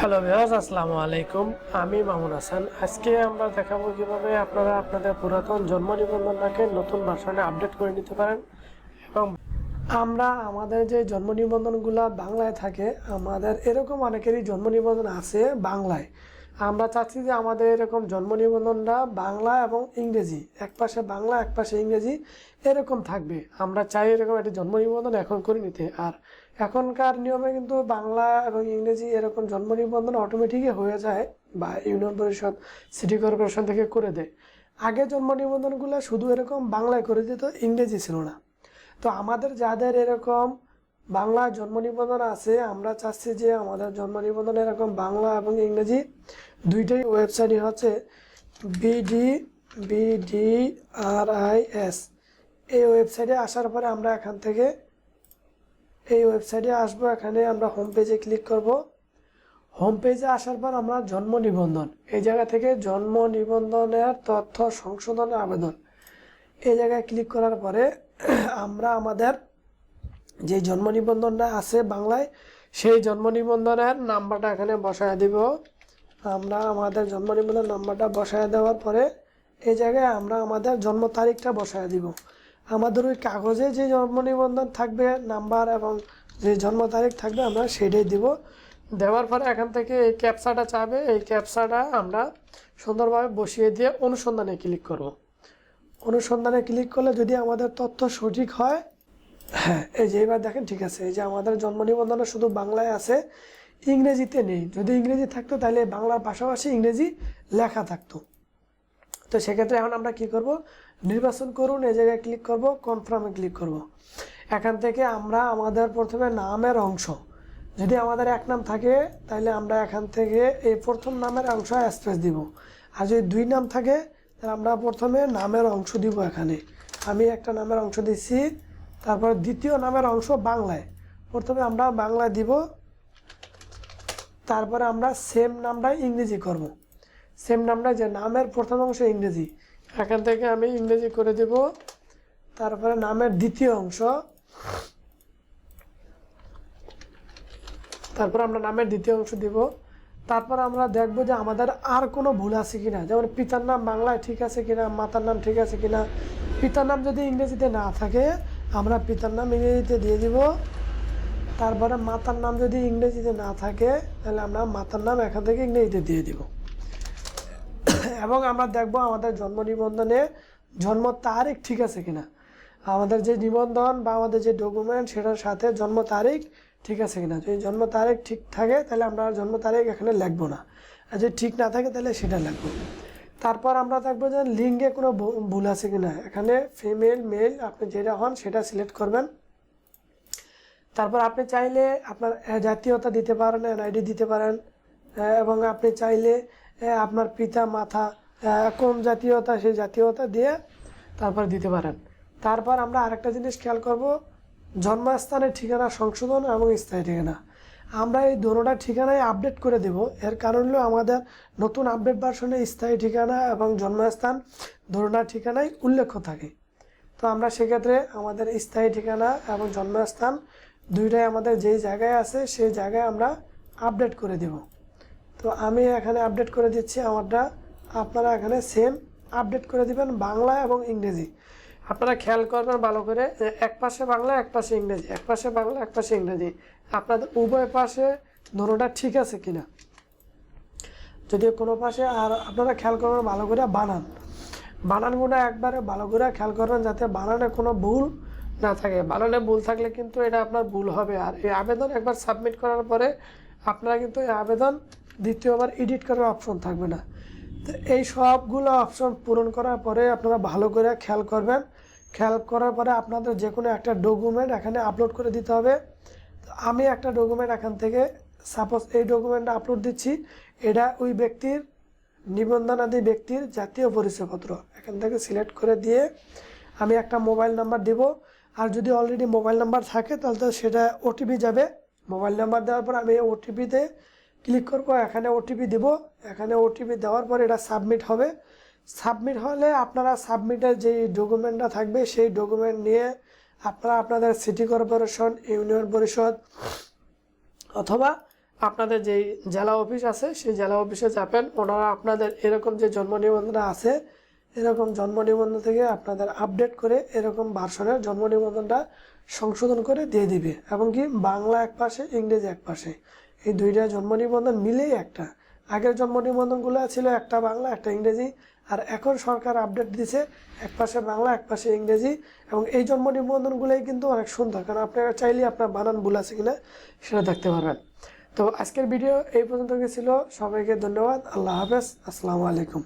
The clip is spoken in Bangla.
হ্যালো ভিউয়ার্স, আসসালামু আলাইকুম। আমি মামুন হাসান। আজকে আমরা দেখাবো কিভাবে আপনারা আপনাদের পুরাতন জন্ম নিবন্ধনটাকে নতুন ভার্সনে আপডেট করে নিতে পারেন। এবং আমরা আমাদের যে জন্ম নিবন্ধনগুলো বাংলায় থাকে, আমাদের এরকম অনেকেরই জন্ম নিবন্ধন আছে বাংলায়। আমরা চাচ্ছি যে আমাদের এরকম জন্ম নিবন্ধনটা বাংলা এবং ইংরেজি, এক পাশে বাংলা এক পাশে ইংরেজি এরকম থাকবে। আমরা চাই এরকম একটা জন্ম নিবন্ধন এখন করে নিতে। আর এখনকার নিয়মে কিন্তু বাংলা এবং ইংরেজি এরকম জন্ম নিবন্ধন অটোমেটিকই হয়ে যায়, বা ইউনিয়ন পরিষদ সিটি কর্পোরেশন থেকে করে দেয়। আগে জন্ম নিবন্ধনগুলো শুধু এরকম বাংলায় করে দিত, ইংরেজি ছিল না। তো আমাদের যাদের এরকম বাংলা জন্ম নিবন্ধন আছে, আমরা চাচ্ছি যে আমাদের জন্ম নিবন্ধন এরকম বাংলা এবং ইংরেজি দুইটাই ওয়েবসাইটই হচ্ছে BDRIS। এই ওয়েবসাইটে আসার পরে আমরা এখান থেকে এই ওয়েবসাইটে আসবো। এখানে আমরা হোম পেজে ক্লিক করব। হোম পেজে আসার পর আমরা জন্ম নিবন্ধন, এই জায়গা থেকে জন্ম নিবন্ধনের তথ্য সংশোধনের আবেদন, এই জায়গায় ক্লিক করার পরে আমরা আমাদের যে জন্ম নিবন্ধনটা আছে বাংলায়, সেই জন্ম নিবন্ধনের নাম্বারটা এখানে বসায় দিব। আমরা আমাদের জন্ম নিবন্ধন নাম্বারটা বসায় দেওয়ার পরে এই জায়গায় আমরা আমাদের জন্ম তারিখটা বসায় দিব। আমাদের ওই কাগজে যে জন্ম নিবন্ধন থাকবে নাম্বার এবং যে জন্ম তারিখ থাকবে আমরা সেটাই দিব। দেওয়ার পরে এখান থেকে এই ক্যাপচাটা চাবে, এই ক্যাপচাটা আমরা সুন্দরভাবে বসিয়ে দিয়ে অনুসন্ধানে ক্লিক করব। অনুসন্ধানে ক্লিক করলে যদি আমাদের তথ্য সঠিক হয়, হ্যাঁ, এই যে এবার দেখেন ঠিক আছে। এই যে আমাদের জন্ম নিবন্ধনে শুধু বাংলায় আছে, ইংরেজিতে নেই। যদি ইংরেজি থাকতো তাহলে বাংলার পাশাপাশি ইংরেজি লেখা থাকতো। তো সেক্ষেত্রে এখন আমরা কি করব, নির্বাচন করুন, এই জায়গায় ক্লিক করব, কনফার্মে ক্লিক করব। এখান থেকে আমরা আমাদের প্রথমে নামের অংশ, যদি আমাদের এক নাম থাকে তাহলে আমরা এখান থেকে এই প্রথম নামের অংশ স্পেস দিব। আর যদি দুই নাম থাকে তাহলে আমরা প্রথমে নামের অংশ দিব। এখানে আমি একটা নামের অংশ দিচ্ছি, তারপর দ্বিতীয় নামের অংশ বাংলায়, প্রথমে আমরা বাংলায় দিব, তারপরে আমরা সেম নামটাই ইংরেজি করব। সেম নামটা যে নামের প্রথম অংশ ইংরেজি, এখান থেকে আমি ইংরেজি করে দেব। তারপরে নামের দ্বিতীয় অংশ, তারপর আমরা নামের দ্বিতীয় অংশ দিব। তারপর আমরা দেখব যে আমাদের আর কোনো ভুল আছে কিনা, যেমন পিতার নাম বাংলায় ঠিক আছে কিনা, মাতার নাম ঠিক আছে কিনা। পিতার নাম যদি ইংরেজিতে না থাকে আমরা পিতার নাম ইংরেজিতে দিয়ে দিব। তারপরে মাতার নাম যদি ইংরেজিতে না থাকে তাহলে আমরা মাতার নাম এখান থেকে ইংরেজিতে দিয়ে দিব। এবং আমরা দেখব আমাদের জন্ম নিবন্ধনে জন্ম তারিখ ঠিক আছে কিনা, আমাদের যে নিবন্ধন বা আমাদের যে ডকুমেন্ট সেটার সাথে জন্ম তারিখ ঠিক আছে কিনা। যদি জন্ম তারিখ ঠিক থাকে তাহলে আমরা জন্ম তারিখ এখানে লিখবো না, আর যদি ঠিক না থাকে তাহলে সেটা লিখবো। তারপর আমরা দেখবো যে লিঙ্গে কোনো ভুল আছে কিনা, এখানে ফিমেল মেল আপনি যেটা হন সেটা সিলেক্ট করবেন। তারপর আপনি চাইলে আপনার জাতীয়তা দিতে পারেন, এনআইডি দিতে পারেন, এবং আপনি চাইলে আপনার পিতা মাতা কোন জাতীয়তা সেই জাতীয়তা দিয়ে তারপর দিতে পারেন। তারপর আমরা আরেকটা জিনিস খেয়াল করব, জন্মস্থানের ঠিকানা সংশোধন এবং স্থায়ী ঠিকানা। আমরা এই দুটোটা ঠিকানায় আপডেট করে দেব। এর কারণ হলো আমাদের নতুন আপডেট ভার্সনে স্থায়ী ঠিকানা এবং জন্মস্থান দুটোটা ঠিকানায় উল্লেখ থাকে। তো আমরা সেক্ষেত্রে আমাদের স্থায়ী ঠিকানা এবং জন্মস্থান দুইটাই আমাদের যেই জায়গায় আছে সেই জায়গায় আমরা আপডেট করে দেব। তো আমি এখানে আপডেট করে দিচ্ছি আমারটা, আপনারা এখানে সেম আপডেট করে দিবেন বাংলা এবং ইংরেজি। আপনারা খেয়াল করবেন ভালো করে, এক পাশে বাংলা এক পাশে ইংরেজি, এক পাশে বাংলা এক পাশে ইংরেজি, আপনাদের উভয় পাশে দুটোটা ঠিক আছে কিনা। যদি কোনো পাশে, আর আপনারা খেয়াল করবেন ভালো করে বানানগুলো একবারে ভালো করে খেয়াল করবেন যাতে বানানে কোনো ভুল না থাকে। বানানে ভুল থাকলে কিন্তু এটা আপনার ভুল হবে। আর এই আবেদন একবার সাবমিট করার পরে আপনারা কিন্তু এই আবেদন দ্বিতীয়বার এডিট করার অপশন থাকবে না। তো এই সবগুলো অপশন পূরণ করার পরে আপনারা ভালো করে খেয়াল করবেন। খেয়াল করার পরে আপনাদের যে কোনো একটা ডকুমেন্ট এখানে আপলোড করে দিতে হবে। তো আমি একটা ডকুমেন্ট এখান থেকে, সাপোজ এই ডকুমেন্টটা আপলোড দিচ্ছি, এটা ওই ব্যক্তির নিবন্ধনাদি ব্যক্তির জাতীয় পরিচয়পত্র, এখান থেকে সিলেক্ট করে দিয়ে আমি একটা মোবাইল নাম্বার দেব। আর যদি অলরেডি মোবাইল নাম্বার থাকে তাহলে তো সেটা ওটিপি যাবে। মোবাইল নাম্বার দেওয়ার পর আমি ওটিপিতে ক্লিক করব, এখানে ওটিপি দেব। এখানে ওটিপি দেওয়ার পর এটা সাবমিট হবে। সাবমিট হলে আপনারা সাবমিটের যেই ডকুমেন্টটা থাকবে সেই ডকুমেন্ট নিয়ে আপনারা আপনাদের সিটি কর্পোরেশন, ইউনিয়ন পরিষদ অথবা আপনাদের যেই জেলা অফিস আছে সেই জেলা অফিসে যাবেন, ওনারা আপনাদের এরকম যে জন্ম নিবন্ধন আছে এরকম জন্ম নিবন্ধন থেকে আপনাদের আপডেট করে এরকম ভার্সনের জন্ম নিবন্ধনটা সংশোধন করে দিয়ে দিবে, এবং কি বাংলা এক পাশে ইংরেজি এক পাশে, এই দুইটা জন্ম নিবন্ধন মিলেই একটা। আগের জন্ম নিবন্ধনগুলো ছিল একটা বাংলা একটা ইংরেজি, আর এখন সরকার আপডেট দিছে এক পাশে বাংলা এক পাশে ইংরেজি। এবং এই জন্ম নিবন্ধনগুলোই কিন্তু অনেক সুন্দর, কারণ আপনারা চাইলে আপনার বানান ভুল আছে কিনা সেটা দেখতে পারবেন। তো আজকের ভিডিও এই পর্যন্ত ছিল, সবাইকে ধন্যবাদ, আল্লাহ হাফেজ, আসসালামু আলাইকুম।